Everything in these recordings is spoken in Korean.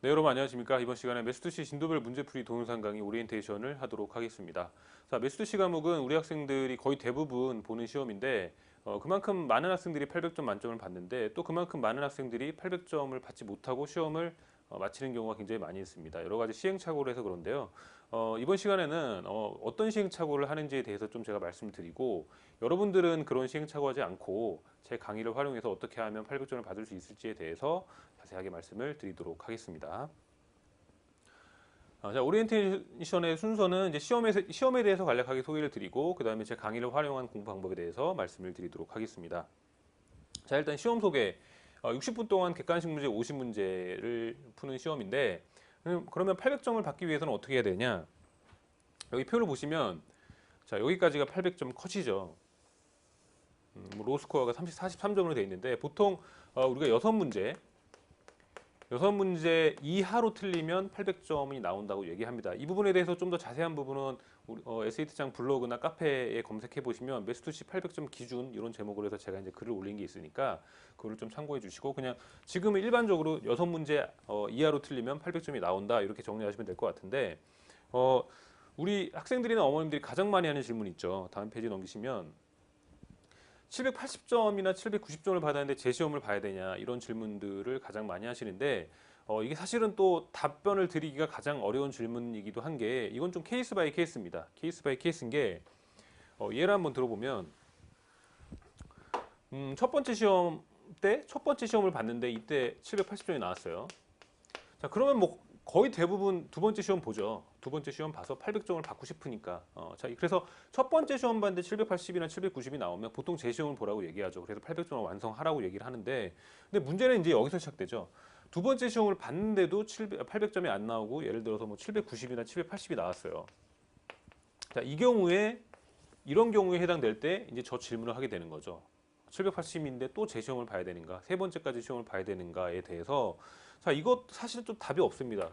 네, 여러분 안녕하십니까? 이번 시간에 매스투시 진도별 문제풀이 동영상 강의 오리엔테이션을 하도록 하겠습니다. 자, 매스투시 과목은 우리 학생들이 거의 대부분 보는 시험인데 그만큼 많은 학생들이 800점 만점을 받는데 또 그만큼 많은 학생들이 800점을 받지 못하고 시험을 마치는 경우가 굉장히 많이 있습니다. 여러 가지 시행착오를 해서 그런데요. 이번 시간에는 어떤 시행착오를 하는지에 대해서 좀 제가 말씀을 드리고 여러분들은 그런 시행착오하지 않고 제 강의를 활용해서 어떻게 하면 800점을 받을 수 있을지에 대해서 자세하게 말씀을 드리도록 하겠습니다. 자, 오리엔테이션의 순서는 이제 시험에 대해서 간략하게 소개를 드리고 그 다음에 제 강의를 활용한 공부 방법에 대해서 말씀을 드리도록 하겠습니다. 자, 일단 시험 소개. 60분 동안 객관식 문제 50문제를 푸는 시험인데 그러면 800점을 받기 위해서는 어떻게 해야 되냐? 여기 표를 보시면 자, 여기까지가 800점 컷이죠. 로스코어가 43점으로 되어 있는데 보통 우리가 6문제 이하로 틀리면 800점이 나온다고 얘기합니다. 이 부분에 대해서 좀 더 자세한 부분은 SAT장 블로그나 카페에 검색해 보시면 매스투시 800점 기준 이런 제목으로 해서 제가 이제 글을 올린 게 있으니까 그거를 좀 참고해 주시고 그냥 지금은 일반적으로 6문제 이하로 틀리면 800점이 나온다 이렇게 정리하시면 될 것 같은데 우리 학생들이나 어머님들이 가장 많이 하는 질문 있죠. 다음 페이지 넘기시면 780점이나 790점을 받았는데 재시험을 봐야 되냐 이런 질문들을 가장 많이 하시는데 이게 사실은 또 답변을 드리기가 가장 어려운 질문이기도 한 게 이건 좀 케이스 바이 케이스입니다. 케이스 바이 케이스인 게 예를 한번 들어보면 첫 번째 시험 때 첫 번째 시험을 봤는데 이때 780점이 나왔어요. 자, 그러면 뭐 거의 대부분 두 번째 시험 보죠. 두 번째 시험 봐서 800점을 받고 싶으니까. 자, 그래서 첫 번째 시험 봤는데 780이나 790이 나오면 보통 재시험을 보라고 얘기하죠. 그래서 800점을 완성하라고 얘기를 하는데, 근데 문제는 이제 여기서 시작되죠. 두 번째 시험을 봤는데도 800점이 안 나오고, 예를 들어서 뭐 790이나 780이 나왔어요. 자, 이런 경우에 해당될 때 이제 저 질문을 하게 되는 거죠. 780인데 또 재시험을 봐야 되는가, 세 번째까지 시험을 봐야 되는가에 대해서 자, 이것 사실 좀 답이 없습니다.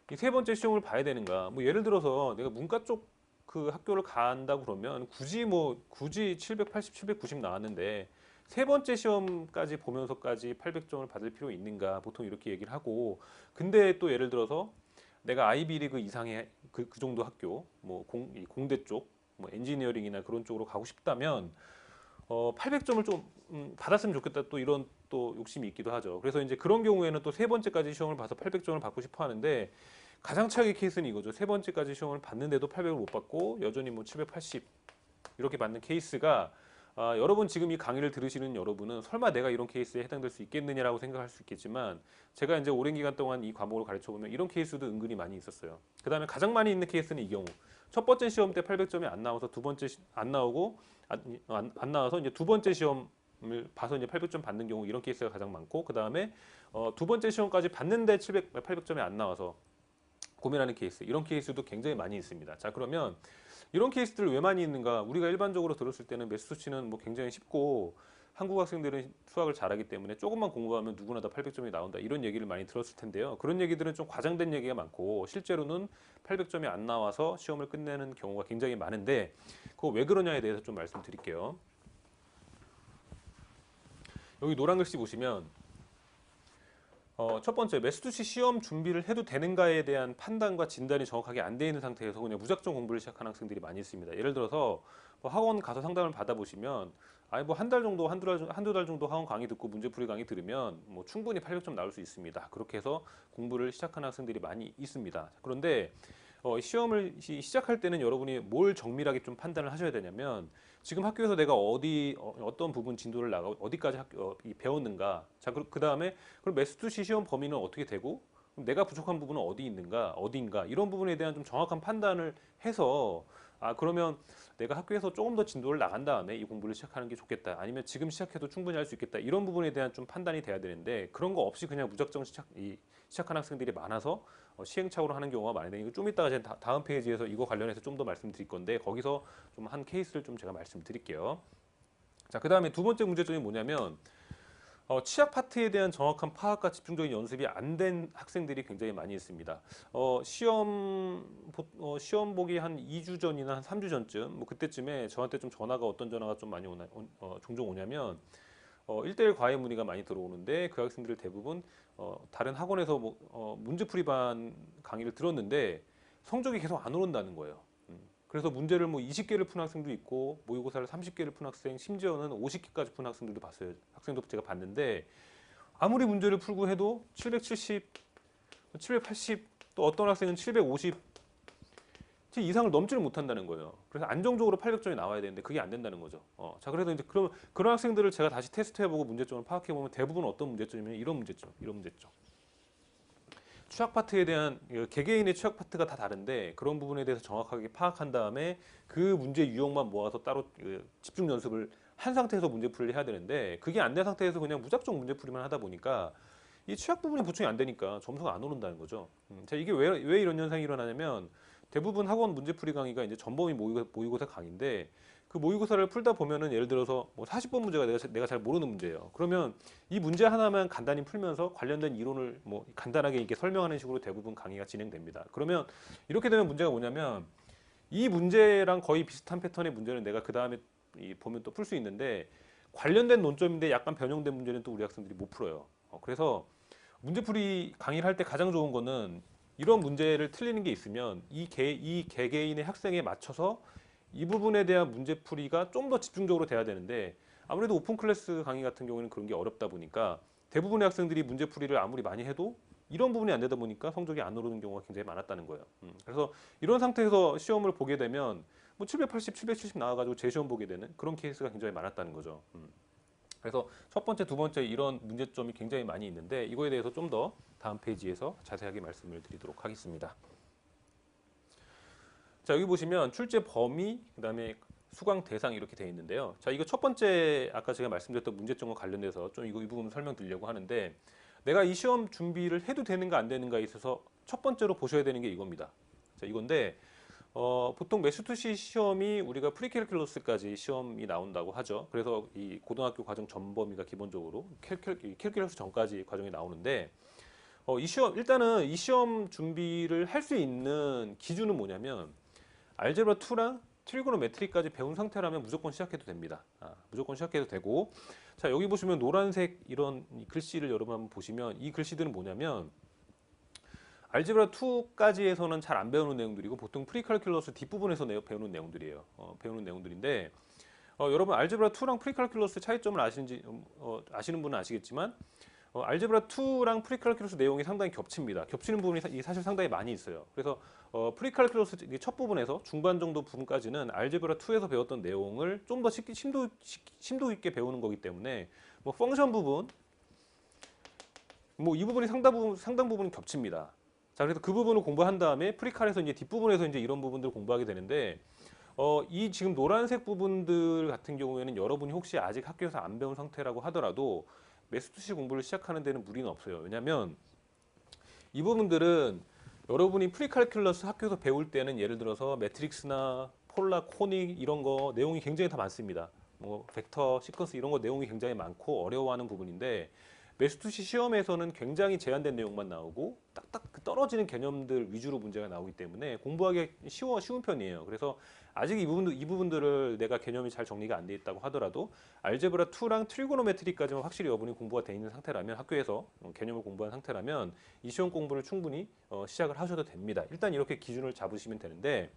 이 세 번째 시험을 봐야 되는가? 뭐 예를 들어서 내가 문과 쪽 그 학교를 간다 그러면 굳이 780, 790 나왔는데 세 번째 시험까지 보면서까지 800점을 받을 필요 있는가? 보통 이렇게 얘기를 하고 근데 또 예를 들어서 내가 아이비리그 이상의 그 정도 학교 뭐 공대 쪽 뭐 엔지니어링이나 그런 쪽으로 가고 싶다면 800점을 좀 받았으면 좋겠다 또 이런 또 욕심이 있기도 하죠. 그래서 이제 그런 경우에는 또 세 번째까지 시험을 봐서 800점을 받고 싶어 하는데 가장 최악의 케이스는 이거죠. 세 번째까지 시험을 봤는데도 800을 못 받고 여전히 뭐 780 이렇게 받는 케이스가 여러분 지금 이 강의를 들으시는 여러분은 설마 내가 이런 케이스에 해당될 수 있겠느냐라고 생각할 수 있겠지만 제가 이제 오랜 기간 동안 이 과목을 가르쳐 보면 이런 케이스도 은근히 많이 있었어요. 그 다음에 가장 많이 있는 케이스는 이 경우 첫 번째 시험 때 800점이 안 나와서 두 번째 안 나오고 안 나와서 이제 두 번째 시험을 봐서 이제 800점 받는 경우 이런 케이스가 가장 많고 그 다음에 두 번째 시험까지 봤는데 800점이 안 나와서 고민하는 케이스 이런 케이스도 굉장히 많이 있습니다. 자, 그러면 이런 케이스들 왜 많이 있는가? 우리가 일반적으로 들었을 때는 매수 수치는 뭐 굉장히 쉽고 한국 학생들은 수학을 잘하기 때문에 조금만 공부하면 누구나 다 800점이 나온다 이런 얘기를 많이 들었을 텐데요. 그런 얘기들은 좀 과장된 얘기가 많고 실제로는 800점이 안 나와서 시험을 끝내는 경우가 굉장히 많은데 그거 왜 그러냐에 대해서 좀 말씀드릴게요. 여기 노란 글씨 보시면 첫 번째, 매스투시 시험 준비를 해도 되는가에 대한 판단과 진단이 정확하게 안 돼 있는 상태에서 그냥 무작정 공부를 시작하는 학생들이 많이 있습니다. 예를 들어서 뭐 학원 가서 상담을 받아보시면 아니 뭐 한 달 정도, 한두 달 정도 학원 강의 듣고 문제풀이 강의 들으면 뭐 충분히 800점 나올 수 있습니다. 그렇게 해서 공부를 시작하는 학생들이 많이 있습니다. 그런데 시험을 시작할 때는 여러분이 뭘 정밀하게 좀 판단을 하셔야 되냐면 지금 학교에서 내가 어떤 부분 진도를 나가 어디까지 배웠는가 자 그 다음에 그럼 매스투시 시험 범위는 어떻게 되고 그럼 내가 부족한 부분은 어디 있는가 어디인가 이런 부분에 대한 좀 정확한 판단을 해서 그러면 내가 학교에서 조금 더 진도를 나간 다음에 이 공부를 시작하는 게 좋겠다 아니면 지금 시작해도 충분히 할 수 있겠다 이런 부분에 대한 좀 판단이 돼야 되는데 그런 거 없이 그냥 무작정 시작하는 학생들이 많아서 시행착오를 하는 경우가 많은데 이거 좀 이따가 제가 다음 페이지에서 이거 관련해서 좀 더 말씀드릴 건데 거기서 좀 한 케이스를 좀 제가 말씀드릴게요. 자, 그 다음에 두 번째 문제점이 뭐냐면 취약 파트에 대한 정확한 파악과 집중적인 연습이 안 된 학생들이 굉장히 많이 있습니다. 시험 보기 한 2주 전이나 한 3주 전쯤 뭐 그때쯤에 저한테 좀 어떤 전화가 좀 많이 종종 오냐면 1대1 과외 문의가 많이 들어오는데 그 학생들 대부분 다른 학원에서 문제풀이반 강의를 들었는데 성적이 계속 안 오른다는 거예요. 그래서 문제를 뭐 20개를 푼 학생도 있고 모의고사를 30개를 푼 학생, 심지어는 50개까지 푼 학생들도 봤어요. 학생도 제가 봤는데 아무리 문제를 풀고 해도 770, 780, 또 어떤 학생은 750 이상을 넘지를 못한다는 거예요. 그래서 안정적으로 800점이 나와야 되는데 그게 안 된다는 거죠. 자, 그래서 이제 그런 학생들을 제가 다시 테스트해보고 문제점을 파악해보면 대부분 어떤 문제점이면 이런 문제점, 이런 문제점. 취약 파트에 대한 개개인의 취약 파트가 다 다른데 그런 부분에 대해서 정확하게 파악한 다음에 그 문제 유형만 모아서 따로 집중 연습을 한 상태에서 문제풀이를 해야 되는데 그게 안 된 상태에서 그냥 무작정 문제풀이만 하다 보니까 이 취약 부분이 보충이 안 되니까 점수가 안 오른다는 거죠. 자, 이게 왜 이런 현상이 일어나냐면 대부분 학원 문제풀이 강의가 이제 전범위 모의고사 강의인데 그 모의고사를 풀다 보면은 예를 들어서 뭐 40번 문제가 내가 잘 모르는 문제예요. 그러면 이 문제 하나만 간단히 풀면서 관련된 이론을 뭐 간단하게 이렇게 설명하는 식으로 대부분 강의가 진행됩니다. 그러면 이렇게 되면 문제가 뭐냐면 이 문제랑 거의 비슷한 패턴의 문제는 내가 그 다음에 보면 또 풀 수 있는데 관련된 논점인데 약간 변형된 문제는 또 우리 학생들이 못 풀어요. 그래서 문제풀이 강의를 할 때 가장 좋은 거는 이런 문제를 틀리는 게 있으면 이 개개인의 학생에 맞춰서 이 부분에 대한 문제풀이가 좀 더 집중적으로 돼야 되는데 아무래도 오픈 클래스 강의 같은 경우에는 그런 게 어렵다 보니까 대부분의 학생들이 문제풀이를 아무리 많이 해도 이런 부분이 안 되다 보니까 성적이 안 오르는 경우가 굉장히 많았다는 거예요. 그래서 이런 상태에서 시험을 보게 되면 뭐 780, 770 나와가지고 재시험 보게 되는 그런 케이스가 굉장히 많았다는 거죠. 그래서 첫 번째, 두 번째 이런 문제점이 굉장히 많이 있는데 이거에 대해서 좀 더 다음 페이지에서 자세하게 말씀을 드리도록 하겠습니다. 자, 여기 보시면 출제 범위, 그다음에 수강 대상 이렇게 되어 있는데요. 자, 이거 첫 번째 아까 제가 말씀드렸던 문제점과 관련돼서 좀 이 부분 설명드리려고 하는데 내가 이 시험 준비를 해도 되는가 안 되는가에 있어서 첫 번째로 보셔야 되는 게 이겁니다. 자, 이건데 보통 매스투시 시험이 우리가 프리캘큘러스까지 시험이 나온다고 하죠. 그래서 이 고등학교 과정 전범위가 기본적으로 캘큘러스 전까지 과정이 나오는데 일단은 이 시험 준비를 할 수 있는 기준은 뭐냐면 알제브라 2랑 트리고노메트리까지 배운 상태라면 무조건 시작해도 됩니다. 무조건 시작해도 되고 자, 여기 보시면 노란색 이런 글씨를 여러분 한번 보시면 이 글씨들은 뭐냐면 알제브라 2까지에서는 잘 안 배우는 내용들이고 보통 프리칼큘러스 뒷부분에서 배우는 내용들이에요. 배우는 내용들인데 여러분 알제브라 2랑 프리칼큘러스 차이점을 아시는 분은 아시겠지만 알제브라 2랑 프리칼큘러스 내용이 상당히 겹칩니다. 겹치는 부분이 사실 상당히 많이 있어요. 그래서 프리칼큘러스 첫 부분에서 중반 정도 부분까지는 알제브라 2에서 배웠던 내용을 좀 더 심도 있게 배우는 거기 때문에 뭐 펑션 부분 뭐 이 부분이 상당 부분 겹칩니다. 자, 그래서 그 부분을 공부한 다음에 프리칼에서 이제 뒷부분에서 이제 이런 부분들을 공부하게 되는데 이 지금 노란색 부분들 같은 경우에는 여러분이 혹시 아직 학교에서 안 배운 상태라고 하더라도 매스투시 공부를 시작하는 데는 무리는 없어요. 왜냐하면 이 부분들은 여러분이 프리칼큘러스 학교에서 배울 때는 예를 들어서 매트릭스나 폴라, 코닉 이런 거 내용이 굉장히 다 많습니다. 뭐 벡터, 시퀀스 이런 거 내용이 굉장히 많고 어려워하는 부분인데 매스투시 시험에서는 굉장히 제한된 내용만 나오고 딱딱 떨어지는 개념들 위주로 문제가 나오기 때문에 공부하기 쉬운 편이에요. 그래서 아직 이 부분들을 내가 개념이 잘 정리가 안 돼 있다고 하더라도 알제브라 2랑 트리고노메트리까지만 확실히 여러분이 공부가 돼 있는 상태라면 학교에서 개념을 공부한 상태라면 이 시험 공부를 충분히 시작을 하셔도 됩니다. 일단 이렇게 기준을 잡으시면 되는데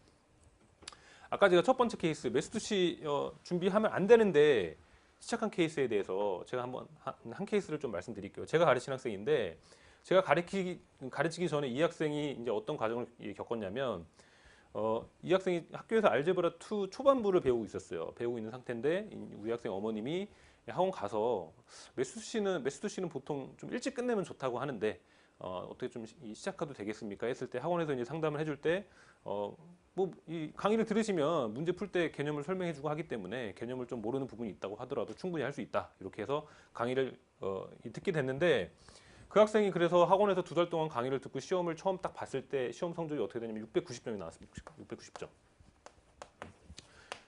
아까 제가 첫 번째 케이스 매스투시 준비하면 안 되는데 시작한 케이스에 대해서 제가 한번 한 케이스를 좀 말씀드릴게요. 제가 가르치는 학생인데 제가 가르치기 전에 이 학생이 이제 어떤 과정을 겪었냐면 이 학생이 학교에서 알제브라 2 초반부를 배우고 있었어요. 배우고 있는 상태인데 우리 학생 어머님이 학원 가서 매스투시는 보통 좀 일찍 끝내면 좋다고 하는데 어떻게 좀 시작해도 되겠습니까? 했을 때 학원에서 이제 상담을 해줄 때 뭐 이 강의를 들으시면 문제 풀 때 개념을 설명해주고 하기 때문에 개념을 좀 모르는 부분이 있다고 하더라도 충분히 할 수 있다. 이렇게 해서 강의를 듣게 됐는데 그 학생이 그래서 학원에서 2달 동안 강의를 듣고 시험을 처음 딱 봤을 때 시험 성적이 어떻게 되냐면 690점이 나왔습니다. 690점.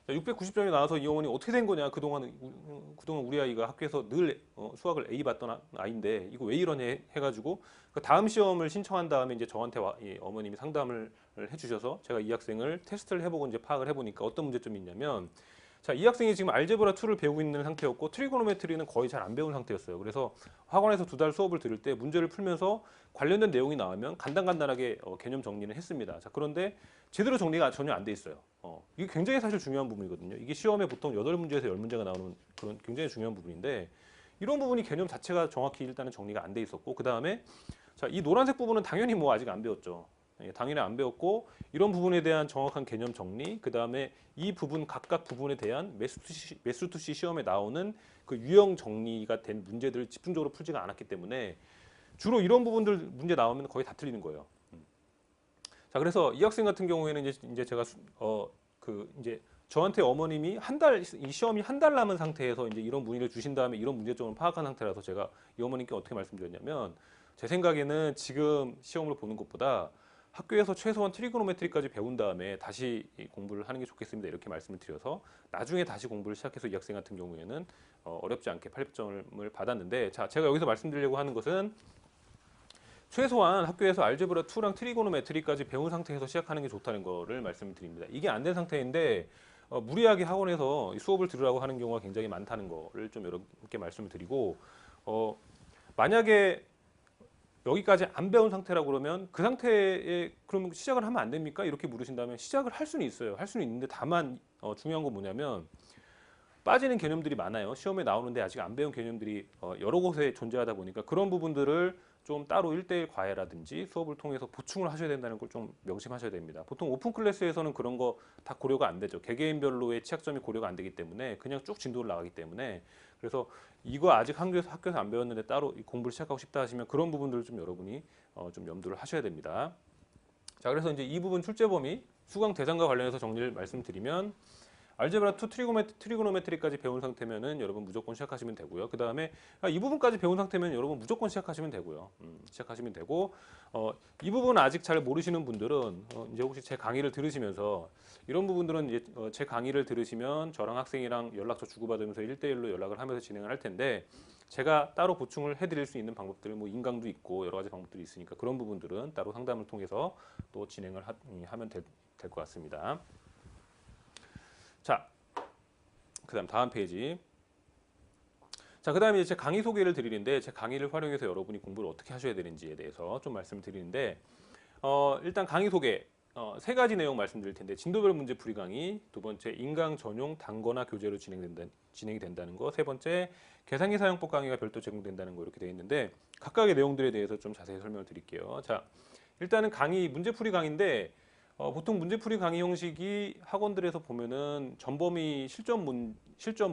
690점이 나와서 이 어머니 어떻게 된 거냐 그동안 우리 아이가 학교에서 늘 수학을 A 받던 아이인데 이거 왜 이러냐 해가지고 그 다음 시험을 신청한 다음에 이제 저한테 이 어머님이 상담을 해주셔서 제가 이 학생을 테스트를 해보고 이제 파악을 해보니까 어떤 문제점이 있냐면 자, 이 학생이 지금 알제브라 2를 배우고 있는 상태였고 트리고노메트리는 거의 잘 안 배운 상태였어요. 그래서 학원에서 2달 수업을 들을 때 문제를 풀면서 관련된 내용이 나오면 간단간단하게 개념 정리를 했습니다. 자, 그런데 제대로 정리가 전혀 안 돼 있어요. 이게 굉장히 사실 중요한 부분이거든요. 이게 시험에 보통 8문제에서 10문제가 나오는 그런 굉장히 중요한 부분인데 이런 부분이 개념 자체가 정확히 일단은 정리가 안 돼 있었고 그 다음에 자, 이 노란색 부분은 당연히 뭐 아직 안 배웠죠. 당연히 안 배웠고 이런 부분에 대한 정확한 개념 정리, 그 다음에 이 부분 각각 부분에 대한 매수투시 시험에 나오는 그 유형 정리가 된 문제들을 집중적으로 풀지가 않았기 때문에 주로 이런 부분들 문제 나오면 거의 다 틀리는 거예요. 자, 그래서 이 학생 같은 경우에는 이제 제가 이제 저한테 어머님이 이 시험이 한 달 남은 상태에서 이제 이런 문의를 주신 다음에 이런 문제점을 파악한 상태라서 제가 이 어머님께 어떻게 말씀드렸냐면 제 생각에는 지금 시험을 보는 것보다 학교에서 최소한 트리고노메트리까지 배운 다음에 다시 공부를 하는 게 좋겠습니다. 이렇게 말씀을 드려서 나중에 다시 공부를 시작해서 이 학생 같은 경우에는 어렵지 않게 800점을 받았는데 자, 제가 여기서 말씀드리려고 하는 것은 최소한 학교에서 알제브라 2랑 트리고노메트리까지 배운 상태에서 시작하는 게 좋다는 거를 말씀을 드립니다. 이게 안 된 상태인데 무리하게 학원에서 수업을 들으라고 하는 경우가 굉장히 많다는 거를 좀 여러분께 말씀을 드리고 만약에 여기까지 안 배운 상태라고 그러면 그 상태에 그럼 시작을 하면 안 됩니까? 이렇게 물으신다면 시작을 할 수는 있어요. 할 수는 있는데 다만 중요한 건 뭐냐면 빠지는 개념들이 많아요. 시험에 나오는데 아직 안 배운 개념들이 여러 곳에 존재하다 보니까 그런 부분들을 좀 따로 1대1 과외라든지 수업을 통해서 보충을 하셔야 된다는 걸 좀 명심하셔야 됩니다. 보통 오픈 클래스에서는 그런 거 다 고려가 안 되죠. 개개인별로의 취약점이 고려가 안 되기 때문에 그냥 쭉 진도를 나가기 때문에 그래서 이거 아직 학교에서 안 배웠는데 따로 공부를 시작하고 싶다 하시면 그런 부분들을 좀 여러분이 좀 염두를 하셔야 됩니다. 자, 그래서 이제 이 부분 출제 범위 수강 대상과 관련해서 정리를 말씀드리면 알제브라 2 트리고노메트리까지 배운 상태면은 여러분 무조건 시작하시면 되고요. 그 다음에 이 부분까지 배운 상태면 여러분 무조건 시작하시면 되고요. 시작하시면 되고 이 부분 아직 잘 모르시는 분들은 이제 혹시 제 강의를 들으시면서 이런 부분들은 이제 제 강의를 들으시면 저랑 학생이랑 연락처 주고받으면서 1대1로 연락을 하면서 진행을 할 텐데 제가 따로 보충을 해드릴 수 있는 방법들 뭐 인강도 있고 여러 가지 방법들이 있으니까 그런 부분들은 따로 상담을 통해서 또 진행을 하면 될 것 같습니다. 자, 그다음 다음 페이지. 자, 그다음에 이제 제 강의 소개를 드리는데 제 강의를 활용해서 여러분이 공부를 어떻게 하셔야 되는지에 대해서 좀 말씀을 드리는데 일단 강의 소개 세 가지 내용 말씀드릴 텐데 진도별 문제 풀이 강의, 두 번째 인강 전용 단거나 교재로 진행이 된다는 거, 세 번째 계산기 사용법 강의가 별도 제공된다는 거 이렇게 되어 있는데 각각의 내용들에 대해서 좀 자세히 설명을 드릴게요. 자, 일단은 강의 문제풀이 강의인데 보통 문제풀이 강의 형식이 학원들에서 보면은 전범위 실전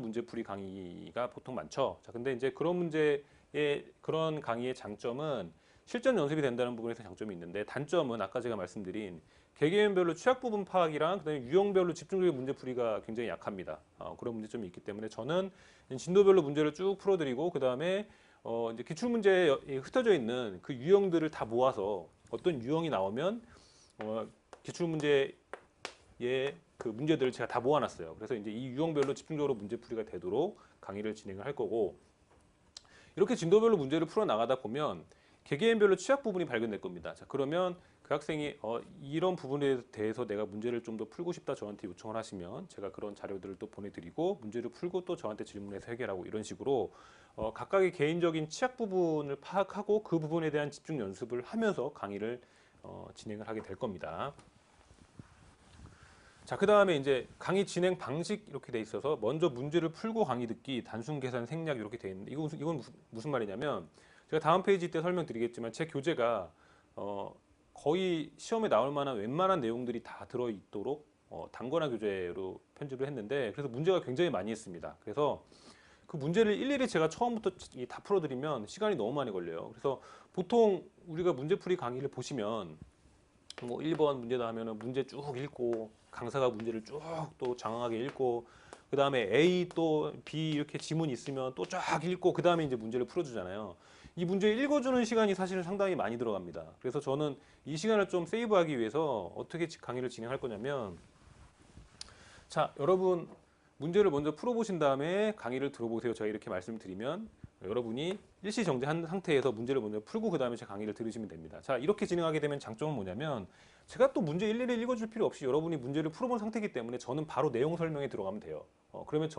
문제풀이 강의가 보통 많죠. 자, 근데 이제 그런 강의의 장점은 실전 연습이 된다는 부분에서 장점이 있는데 단점은 아까 제가 말씀드린 개개인별로 취약 부분 파악이랑 그다음에 유형별로 집중적인 문제풀이가 굉장히 약합니다. 그런 문제점이 있기 때문에 저는 진도별로 문제를 쭉 풀어드리고 그다음에 이제 기출 문제에 흩어져 있는 그 유형들을 다 모아서 어떤 유형이 나오면 기출 문제의 그 문제들을 제가 다 모아놨어요. 그래서 이제 이 유형별로 집중적으로 문제풀이가 되도록 강의를 진행을 할 거고 이렇게 진도별로 문제를 풀어 나가다 보면 개개인별로 취약 부분이 발견될 겁니다. 자, 그러면 그 학생이 이런 부분에 대해서 내가 문제를 좀 더 풀고 싶다 저한테 요청을 하시면 제가 그런 자료들을 또 보내드리고 문제를 풀고 또 저한테 질문해서 해결하고 이런 식으로 각각의 개인적인 취약 부분을 파악하고 그 부분에 대한 집중 연습을 하면서 강의를 진행을 하게 될 겁니다. 자, 그 다음에 이제 강의 진행 방식 이렇게 돼 있어서 먼저 문제를 풀고 강의 듣기, 단순 계산 생략 이렇게 돼 있는데 이건 무슨 말이냐면 제가 다음 페이지 때 설명드리겠지만 제 교재가 거의 시험에 나올 만한 웬만한 내용들이 다 들어있도록 단권화 교재로 편집을 했는데 그래서 문제가 굉장히 많이 있습니다. 그래서 그 문제를 일일이 제가 처음부터 다 풀어드리면 시간이 너무 많이 걸려요. 그래서 보통 우리가 문제풀이 강의를 보시면 뭐 1번 문제다 하면은 문제 쭉 읽고 강사가 문제를 쭉 또 장황하게 읽고 그 다음에 A 또 B 이렇게 지문이 있으면 또 쫙 읽고 그 다음에 이제 문제를 풀어주잖아요. 이 문제 읽어주는 시간이 사실은 상당히 많이 들어갑니다. 그래서 저는 이 시간을 좀 세이브하기 위해서 어떻게 강의를 진행할 거냐면 자, 여러분 문제를 먼저 풀어보신 다음에 강의를 들어보세요. 제가 이렇게 말씀을 드리면 여러분이 일시 정지한 상태에서 문제를 먼저 풀고 그 다음에 제 강의를 들으시면 됩니다. 자, 이렇게 진행하게 되면 장점은 뭐냐면 제가 또 문제 일일이 읽어줄 필요 없이 여러분이 문제를 풀어본 상태이기 때문에 저는 바로 내용 설명에 들어가면 돼요. 그러면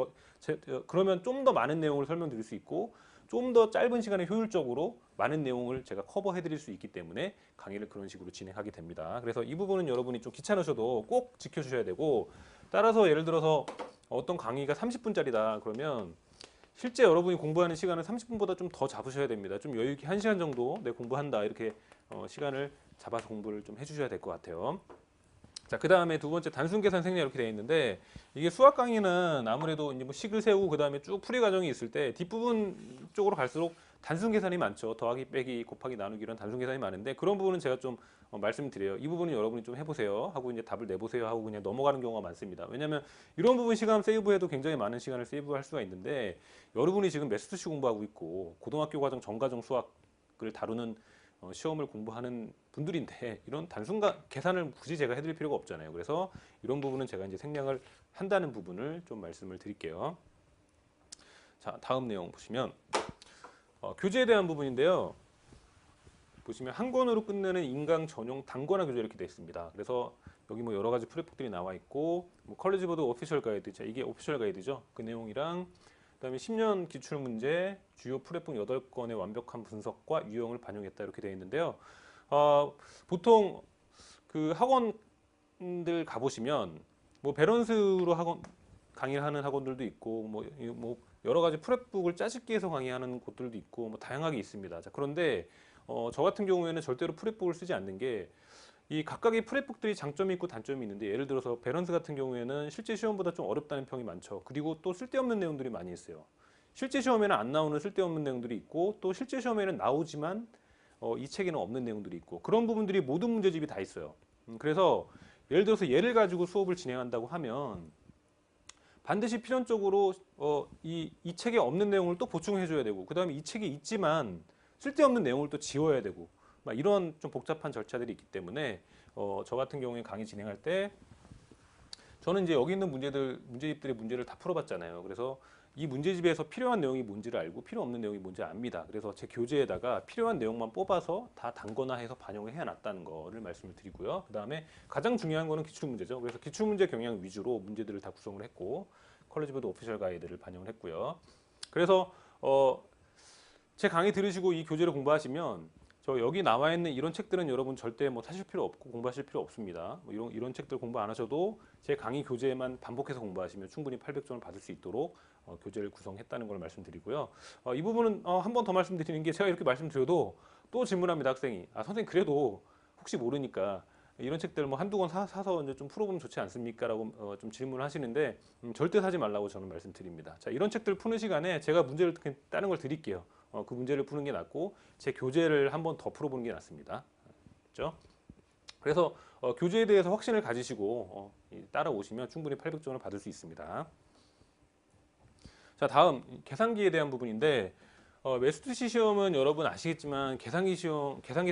좀 더 많은 내용을 설명드릴 수 있고 좀 더 짧은 시간에 효율적으로 많은 내용을 제가 커버해드릴 수 있기 때문에 강의를 그런 식으로 진행하게 됩니다. 그래서 이 부분은 여러분이 좀 귀찮으셔도 꼭 지켜주셔야 되고, 따라서 예를 들어서 어떤 강의가 30분짜리다 그러면 실제 여러분이 공부하는 시간은 30분보다 좀 더 잡으셔야 됩니다. 좀 여유 있게 1시간 정도 내 공부한다 이렇게 시간을 잡아서 공부를 좀 해주셔야 될 것 같아요. 자, 그 다음에 두 번째 단순 계산 생략 이렇게 되어 있는데, 이게 수학 강의는 아무래도 이제 뭐 식을 세우고 그 다음에 쭉 풀이 과정이 있을 때 뒷부분 쪽으로 갈수록 단순 계산이 많죠. 더하기, 빼기, 곱하기, 나누기 이런 단순 계산이 많은데 그런 부분은 제가 좀 말씀드려요. 이 부분은 여러분이 좀 해보세요 하고 이제 답을 내보세요 하고 그냥 넘어가는 경우가 많습니다. 왜냐하면 이런 부분 시간 세이브해도 굉장히 많은 시간을 세이브할 수가 있는데, 여러분이 지금 매스터시 공부하고 있고 고등학교 과정 전과정 수학을 다루는 시험을 공부하는 분들인데 이런 단순 계산을 굳이 제가 해드릴 필요가 없잖아요. 그래서 이런 부분은 제가 이제 생략을 한다는 부분을 좀 말씀을 드릴게요. 자, 다음 내용 보시면 교재에 대한 부분인데요. 보시면 한 권으로 끝내는 인강 전용 단권화 교재 이렇게 되어 있습니다. 그래서 여기 뭐 여러 가지 프레북들이 나와 있고, 뭐 컬리지 보드 오피셜 가이드, 자 이게 오피셜 가이드죠. 그 내용이랑 그다음에 10년 기출 문제, 주요 프레북 8건의 완벽한 분석과 유형을 반영했다 이렇게 되어 있는데요. 보통 그 학원들 가보시면 뭐 배런스로 학원 강의를 하는 학원들도 있고 뭐 여러 가지 프랩북을 짜집기 해서 강의하는 곳들도 있고 뭐 다양하게 있습니다. 자, 그런데 저 같은 경우에는 절대로 프랩북을 쓰지 않는 게, 이 각각의 프랩북들이 장점이 있고 단점이 있는데, 예를 들어서 배런스 같은 경우에는 실제 시험보다 좀 어렵다는 평이 많죠. 그리고 또 쓸데없는 내용들이 많이 있어요. 실제 시험에는 안 나오는 쓸데없는 내용들이 있고, 또 실제 시험에는 나오지만 이 책에는 없는 내용들이 있고, 그런 부분들이 모든 문제집이 다 있어요. 그래서 예를 들어서 얘를 가지고 수업을 진행한다고 하면 반드시 필연적으로 이 책에 없는 내용을 또 보충해 줘야 되고, 그 다음에 이 책에 있지만 쓸데없는 내용을 또 지워야 되고, 막 이런 좀 복잡한 절차들이 있기 때문에 저 같은 경우에 강의 진행할 때 저는 이제 여기 있는 문제집들의 문제를 다 풀어봤잖아요. 그래서 이 문제집에서 필요한 내용이 뭔지를 알고 필요 없는 내용이 뭔지 압니다. 그래서 제 교재에다가 필요한 내용만 뽑아서 다 단권화해서 반영을 해놨다는 거를 말씀을 드리고요. 그 다음에 가장 중요한 거는 기출문제죠. 그래서 기출문제 경향 위주로 문제들을 다 구성을 했고, 컬리지 보드 오피셜 가이드를 반영을 했고요. 그래서 제 강의 들으시고 이 교재를 공부하시면 저 여기 나와 있는 이런 책들은 여러분 절대 뭐 사실 필요 없고 공부하실 필요 없습니다. 뭐 이런 책들 공부 안 하셔도 제 강의 교재만 반복해서 공부하시면 충분히 800점을 받을 수 있도록 교재를 구성했다는 걸 말씀드리고요. 이 부분은 한 번 더 말씀드리는 게, 제가 이렇게 말씀드려도 또 질문합니다, 학생이. 선생님 그래도 혹시 모르니까 이런 책들 뭐 한두 권 사서 이제 좀 풀어보면 좋지 않습니까? 라고 좀 질문을 하시는데 절대 사지 말라고 저는 말씀드립니다. 자, 이런 책들 푸는 시간에 제가 문제를 다른 걸 드릴게요. 그 문제를 푸는 게 낫고 제 교재를 한번 더 풀어보는 게 낫습니다. 그렇죠? 그래서 교재에 대해서 확신을 가지시고 따라오시면 충분히 800점을 받을 수 있습니다. 자, 다음 계산기에 대한 부분인데, 매스터시 시험은 여러분 아시겠지만 계산기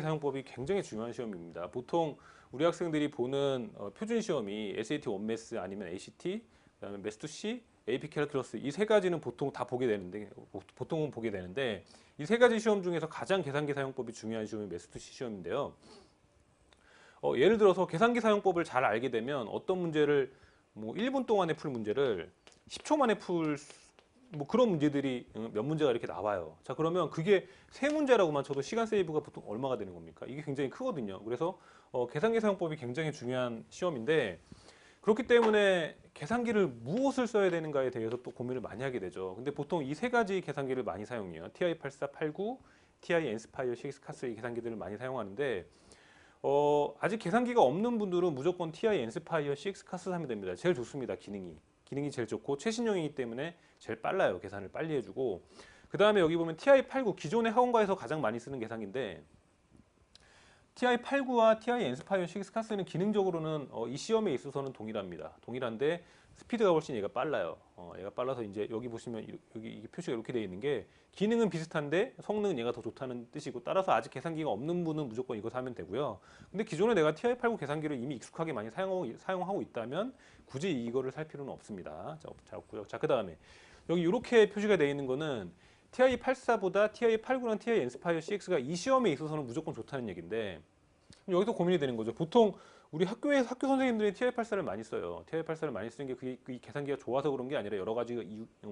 사용법이 굉장히 중요한 시험입니다. 보통 우리 학생들이 보는 표준 시험이 SAT 원매스 아니면 ACT, 그다음에 매스터시, AP 캘큘러스, 이 세 가지는 보통 다 보통은 보게 되는데 이 세 가지 시험 중에서 가장 계산기 사용법이 중요한 시험이 매스터시 시험인데요. 예를 들어서 계산기 사용법을 잘 알게 되면 어떤 문제를 뭐 1분 동안에 풀 문제를 10초 만에 뭐 그런 문제들이 몇 문제가 이렇게 나와요. 자, 그러면 그게 세 문제라고만 쳐도 시간 세이브가 보통 얼마가 되는 겁니까? 이게 굉장히 크거든요. 그래서 계산기 사용법이 굉장히 중요한 시험인데, 그렇기 때문에 계산기를 무엇을 써야 되는가에 대해서 또 고민을 많이 하게 되죠. 근데 보통 이 세 가지 계산기를 많이 사용해요. TI-84, 89, TI 엔스파이어 6 카스, 이 계산기들을 많이 사용하는데 아직 계산기가 없는 분들은 무조건 TI 엔스파이어 6 카스 하면 됩니다. 제일 좋습니다. 기능이 제일 좋고 최신형이기 때문에 제일 빨라요. 계산을 빨리 해주고, 그 다음에 여기 보면 TI-89, 기존의 학원가에서 가장 많이 쓰는 계산기인데, TI-89와 TI 엔스파이어 6 카스는 기능적으로는 이 시험에 있어서는 동일합니다. 동일한데 스피드가 훨씬 얘가 빨라요. 얘가 빨라서 이제 여기 보시면 여기 표시가 이렇게 되어 있는 게, 기능은 비슷한데 성능은 얘가 더 좋다는 뜻이고, 따라서 아직 계산기가 없는 분은 무조건 이거 사면 되고요. 근데 기존에 내가 TI-89 계산기를 이미 익숙하게 많이 사용하고 있다면 굳이 이거를 살 필요는 없습니다. 자, 없고요. 자, 그 다음에 여기 이렇게 표시가 되어 있는 거는 TI-84보다 TI-89랑 TI 인스파이어 CX가 이 시험에 있어서는 무조건 좋다는 얘기인데 여기서 고민이 되는 거죠. 보통 우리 학교에서 학교 선생님들이 TI-84를 많이 써요. TI-84를 많이 쓰는 게 그게 이 계산기가 좋아서 그런 게 아니라 여러 가지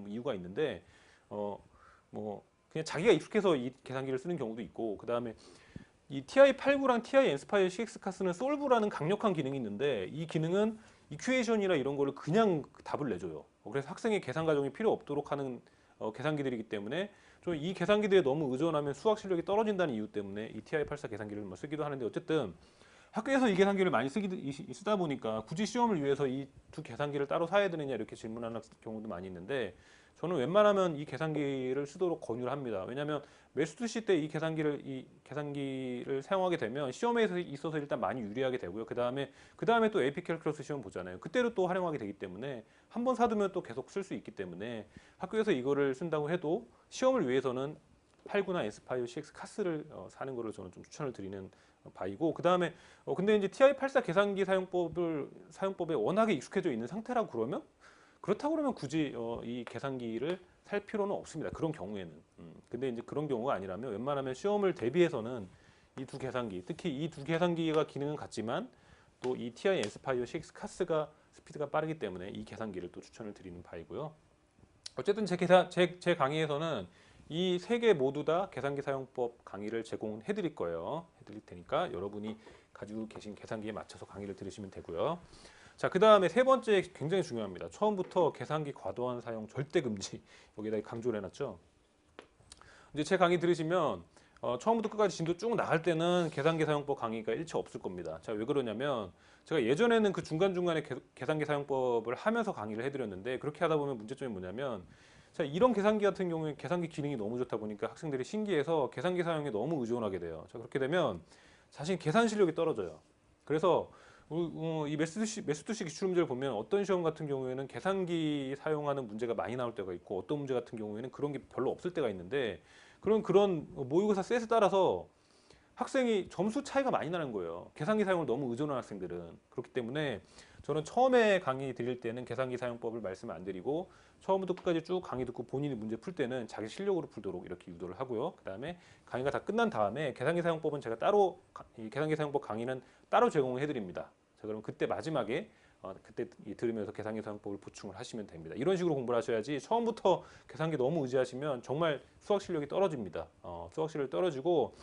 이유가 있는데 뭐 그냥 자기가 익숙해서 이 계산기를 쓰는 경우도 있고 그 다음에 이 TI-89랑 TI 인스파이어 CX 카스는 솔브라는 강력한 기능이 있는데 이 기능은 이퀘이션이나 이런 거를 그냥 답을 내줘요. 그래서 학생의 계산 과정이 필요 없도록 하는 계산기들이기 때문에 좀 이 계산기들에 너무 의존하면 수학 실력이 떨어진다는 이유 때문에 이 TI-84 계산기를 뭐 쓰기도 하는데 어쨌든 학교에서 이 계산기를 많이 쓰다 보니까 굳이 시험을 위해서 이 두 계산기를 따로 사야 되느냐 이렇게 질문하는 경우도 많이 있는데 저는 웬만하면 이 계산기를 쓰도록 권유를 합니다. 왜냐하면 매스투시 때 이 계산기를 사용하게 되면 시험에 있어서 일단 많이 유리하게 되고요. 그 다음에 또 AP 캘큘러스 시험 보잖아요. 그때로 또 활용하게 되기 때문에 한 번 사두면 또 계속 쓸 수 있기 때문에 학교에서 이거를 쓴다고 해도 시험을 위해서는 89나 인스파이어 CX 카스를 사는 거를 저는 좀 추천을 드리는 바이고 그다음에 근데 이제 TI-84 계산기 사용법에 워낙에 익숙해져 있는 상태라고 그러면 굳이 이 계산기를 살 필요는 없습니다. 그런 경우에는. 근데 이제 그런 경우가 아니라면 웬만하면 시험을 대비해서는 이 두 계산기, 특히 이 두 계산기가 기능은 같지만 또 이 TI 인스파이어 CX 카스가 스피드가 빠르기 때문에 이 계산기를 또 추천을 드리는 바이고요. 어쨌든 제 강의에서는 이 세 개 모두 다 계산기 사용법 강의를 제공해 드릴 거예요. 해드릴 테니까 여러분이 가지고 계신 계산기에 맞춰서 강의를 들으시면 되고요. 자, 그 다음에 세 번째 굉장히 중요합니다. 처음부터 계산기 과도한 사용 절대 금지. 여기다 강조를 해놨죠. 이제 제 강의 들으시면 처음부터 끝까지 진도 쭉 나갈 때는 계산기 사용법 강의가 일체 없을 겁니다. 자, 왜 그러냐면 제가 예전에는 그 중간중간에 계산기 사용법을 하면서 강의를 해드렸는데 그렇게 하다 보면 문제점이 뭐냐면 자, 이런 계산기 같은 경우에 계산기 기능이 너무 좋다 보니까 학생들이 신기해서 계산기 사용에 너무 의존하게 돼요. 자, 그렇게 되면 자신 계산 실력이 떨어져요. 그래서 이 메스투시 기출 문제를 보면 어떤 시험 같은 경우에는 계산기 사용하는 문제가 많이 나올 때가 있고 어떤 문제 같은 경우에는 그런 게 별로 없을 때가 있는데 그런 모의고사 셋에 따라서 학생이 점수 차이가 많이 나는 거예요. 계산기 사용을 너무 의존하는 학생들은. 그렇기 때문에 저는 처음에 강의 드릴 때는 계산기 사용법을 말씀 안 드리고 처음부터 끝까지 쭉 강의 듣고 본인이 문제 풀 때는 자기 실력으로 풀도록 이렇게 유도를 하고요. 그다음에 강의가 다 끝난 다음에 계산기 사용법은 제가 따로 이 계산기 사용법 강의는 따로 제공을 해드립니다. 자, 그럼 그때 마지막에 그때 들으면서 계산기 사용법을 보충을 하시면 됩니다. 이런 식으로 공부를 하셔야지 처음부터 계산기 너무 의지하시면 정말 수학 실력이 떨어집니다. 수학 실력이 떨어지고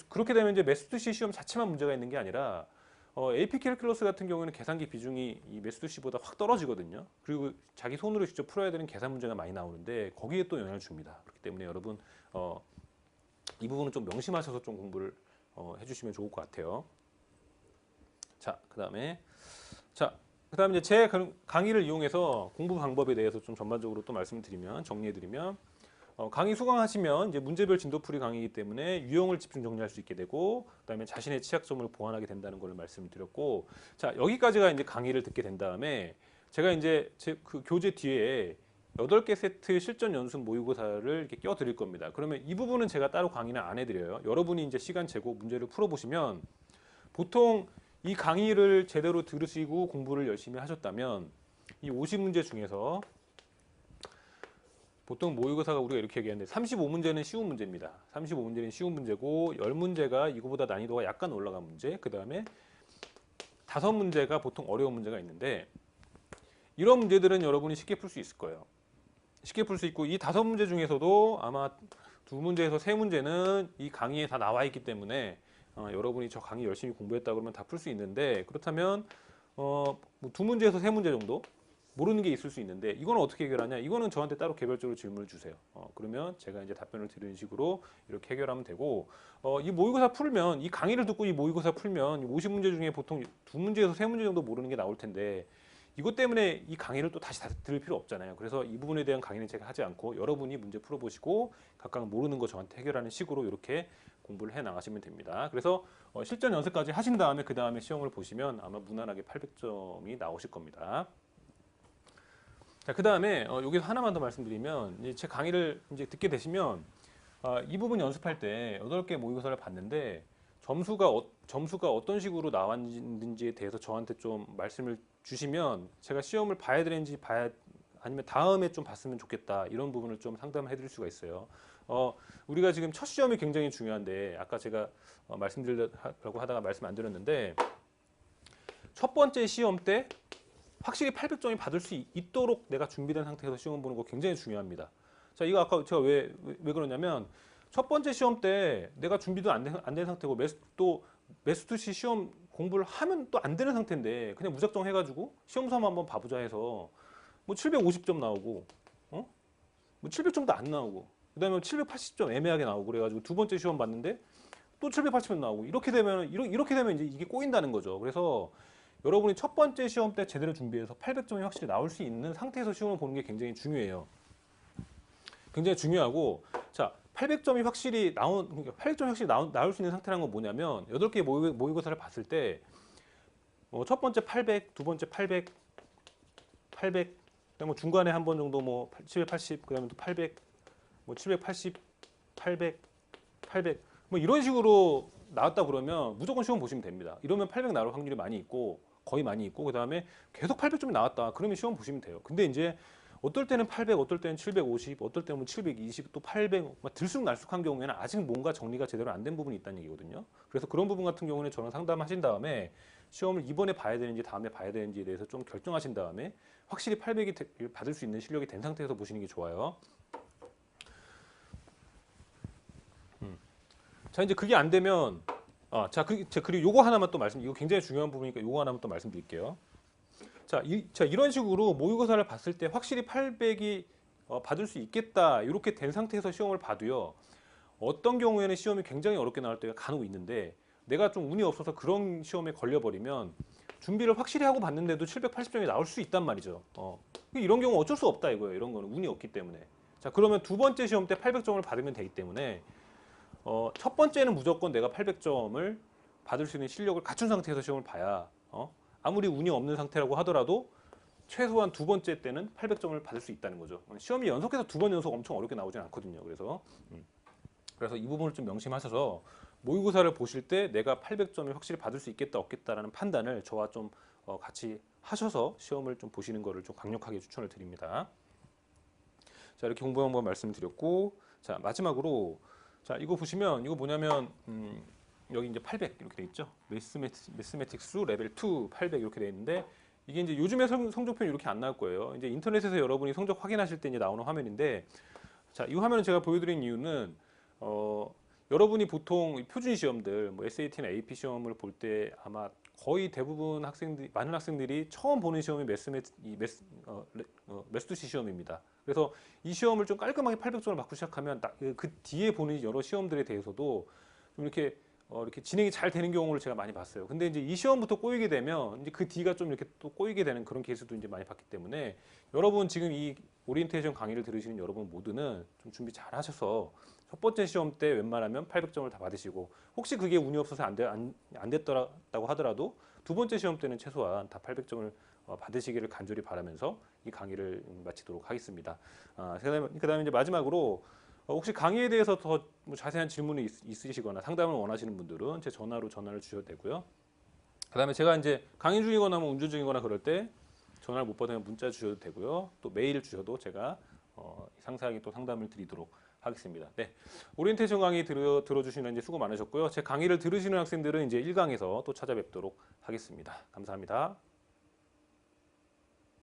그렇게 되면 이제 메스투시 시험 자체만 문제가 있는 게 아니라 AP 캘큘러스 같은 경우에는 계산기 비중이 이 메스투시보다 확 떨어지거든요. 그리고 자기 손으로 직접 풀어야 되는 계산 문제가 많이 나오는데 거기에 또 영향을 줍니다. 그렇기 때문에 여러분 이 부분은 좀 명심하셔서 좀 공부를 해주시면 좋을 것 같아요. 자, 그다음에 이제 제 강의를 이용해서 공부 방법에 대해서 좀 전반적으로 또 말씀드리면 정리해드리면 강의 수강하시면 이제 문제별 진도풀이 강의이기 때문에 유형을 집중 정리할 수 있게 되고 그다음에 자신의 취약점을 보완하게 된다는 걸 말씀을 드렸고 자 여기까지가 이제 강의를 듣게 된 다음에 제가 이제 그 교재 뒤에 8개 세트 실전 연습 모의고사를 이렇게 껴 드릴 겁니다. 그러면 이 부분은 제가 따로 강의는 안 해드려요. 여러분이 이제 시간 재고 문제를 풀어보시면 보통 이 강의를 제대로 들으시고 공부를 열심히 하셨다면 이 50문제 중에서 보통 모의고사가 우리가 이렇게 얘기하는데 35문제는 쉬운 문제입니다. 35문제는 쉬운 문제고 10문제가 이거보다 난이도가 약간 올라간 문제 그 다음에 5문제가 보통 어려운 문제가 있는데 이런 문제들은 여러분이 쉽게 풀 수 있을 거예요. 쉽게 풀 수 있고 이 5문제 중에서도 아마 2문제에서 3문제는 이 강의에 다 나와 있기 때문에 여러분이 저 강의 열심히 공부했다 그러면 다 풀 수 있는데 그렇다면 뭐 2문제에서 3문제 정도 모르는 게 있을 수 있는데 이거는 어떻게 해결하냐? 이거는 저한테 따로 개별적으로 질문을 주세요. 그러면 제가 이제 답변을 드리는 식으로 이렇게 해결하면 되고 이 모의고사 풀면 이 강의를 듣고 이 모의고사 풀면 50문제 중에 보통 2문제에서 3문제 정도 모르는 게 나올 텐데 이것 때문에 이 강의를 또 다시 들을 필요 없잖아요. 그래서 이 부분에 대한 강의는 제가 하지 않고 여러분이 문제 풀어보시고 각각 모르는 거 저한테 해결하는 식으로 이렇게 공부를 해 나가시면 됩니다. 그래서 실전 연습까지 하신 다음에 그 다음에 시험을 보시면 아마 무난하게 800점이 나오실 겁니다. 자, 그 다음에 여기서 하나만 더 말씀드리면 이제 제 강의를 이제 듣게 되시면 이 부분 연습할 때 8개 모의고사를 봤는데 점수가 어떤 식으로 나왔는지에 대해서 저한테 좀 말씀을 주시면 제가 시험을 봐야 되는지 아니면 다음에 좀 봤으면 좋겠다 이런 부분을 좀 상담해 드릴 수가 있어요. 우리가 지금 첫 시험이 굉장히 중요한데 아까 제가 말씀드리려고 하다가 말씀 안 드렸는데 첫 번째 시험 때 확실히 800점이 받을 수 있도록 내가 준비된 상태에서 시험 보는 거 굉장히 중요합니다. 자, 이거 아까 제가 왜 그러냐면 첫 번째 시험 때 내가 준비도 안 된 상태고 매스투시 시험 공부를 하면 또 안 되는 상태인데 그냥 무작정 해가지고 시험삼아 한번 봐보자 해서 뭐 750점 나오고 뭐 700점도 안 나오고 그다음에 780점 애매하게 나오고 그래가지고 두 번째 시험 봤는데 또 780점 나오고 이렇게 되면 이제 이게 꼬인다는 거죠. 그래서 여러분이 첫 번째 시험 때 제대로 준비해서 800점이 확실히 나올 수 있는 상태에서 시험을 보는 게 굉장히 중요해요. 굉장히 중요하고 자 800점이 확실히 그러니까 800점이 확실히 나올 수 있는 상태라는 건 뭐냐면 8개 모의고사를 봤을 때 첫 번째 800, 두 번째 800, 800, 그다음에 뭐 중간에 한 번 정도 뭐 780, 그다음에 또 800, 뭐 780, 800, 800, 뭐 이런 식으로 나왔다 그러면 무조건 시험 보시면 됩니다. 이러면 800 나올 확률이 많이 있고 거의 많이 있고 그다음에 계속 800점이 나왔다. 그러면 시험 보시면 돼요. 근데 이제 어떨 때는 800, 어떨 때는 750, 어떨 때는 720, 또 800, 들쑥날쑥한 경우에는 아직 뭔가 정리가 제대로 안 된 부분이 있다는 얘기거든요. 그래서 그런 부분 같은 경우는 저는 상담하신 다음에 시험을 이번에 봐야 되는지 다음에 봐야 되는지에 대해서 좀 결정하신 다음에 확실히 800이 받을 수 있는 실력이 된 상태에서 보시는 게 좋아요. 자, 이제 그게 안 되면 그리고 요거 하나만 또 이거 굉장히 중요한 부분이니까 요거 하나만 또 말씀드릴게요. 자, 이런 식으로 모의고사를 봤을 때 확실히 800이 받을 수 있겠다 이렇게 된 상태에서 시험을 봐도요. 어떤 경우에는 시험이 굉장히 어렵게 나올 때가 간혹 있는데 내가 좀 운이 없어서 그런 시험에 걸려버리면 준비를 확실히 하고 봤는데도 780점이 나올 수 있단 말이죠. 이런 경우 어쩔 수 없다 이거예요. 이런 거는 운이 없기 때문에. 자, 그러면 두 번째 시험 때 800점을 받으면 되기 때문에 첫 번째는 무조건 내가 800점을 받을 수 있는 실력을 갖춘 상태에서 시험을 봐야 아무리 운이 없는 상태라고 하더라도 최소한 두 번째 때는 800점을 받을 수 있다는 거죠. 시험이 연속해서 두 번 연속 엄청 어렵게 나오진 않거든요. 그래서 이 부분을 좀 명심하셔서 모의고사를 보실 때 내가 800점을 확실히 받을 수 있겠다 없겠다라는 판단을 저와 좀 같이 하셔서 시험을 좀 보시는 거를 좀 강력하게 추천을 드립니다. 자, 이렇게 공부 방법 말씀드렸고, 자, 마지막으로 자, 이거 보시면 이거 뭐냐면 여기 이제 800 이렇게 돼 있죠. 매스매틱스 레벨 2 800 이렇게 돼 있는데 이게 이제 요즘에 성적표는 이렇게 안 나올 거예요. 이제 인터넷에서 여러분이 성적 확인하실 때 이제 나오는 화면인데 자, 이 화면을 제가 보여드린 이유는 여러분이 보통 표준 시험들 뭐 SAT나 AP 시험을 볼 때 아마 거의 대부분 많은 학생들이 처음 보는 시험이 매스투시 시험입니다. 그래서 이 시험을 좀 깔끔하게 800점을 맞고 시작하면 그 뒤에 보는 여러 시험들에 대해서도 좀 이렇게 진행이 잘 되는 경우를 제가 많이 봤어요. 근데 이제 이 시험부터 꼬이게 되면 이제 그 뒤가 좀 이렇게 또 꼬이게 되는 그런 케이스도 이제 많이 봤기 때문에 여러분 지금 이 오리엔테이션 강의를 들으시는 여러분 모두는 좀 준비 잘 하셔서 첫 번째 시험 때 웬만하면 800점을 다 받으시고 혹시 그게 운이 없어서 안 됐다고 하더라도 두 번째 시험 때는 최소한 다 800점을 받으시기를 간절히 바라면서 이 강의를 마치도록 하겠습니다. 그다음에 이제 마지막으로 혹시 강의에 대해서 더 뭐 자세한 질문이 있으시거나 상담을 원하시는 분들은 제 전화로 전화를 주셔도 되고요. 그다음에 제가 이제 강의 중이거나 뭐 운전 중이거나 그럴 때 전화를 못 받으면 문자 주셔도 되고요. 또 메일 주셔도 제가 상세하게 또 상담을 드리도록 하겠습니다. 네, 오리엔테이션 강의 들어주시는 이제 수고 많으셨고요. 제 강의를 들으시는 학생들은 이제 1강에서 또 찾아뵙도록 하겠습니다. 감사합니다.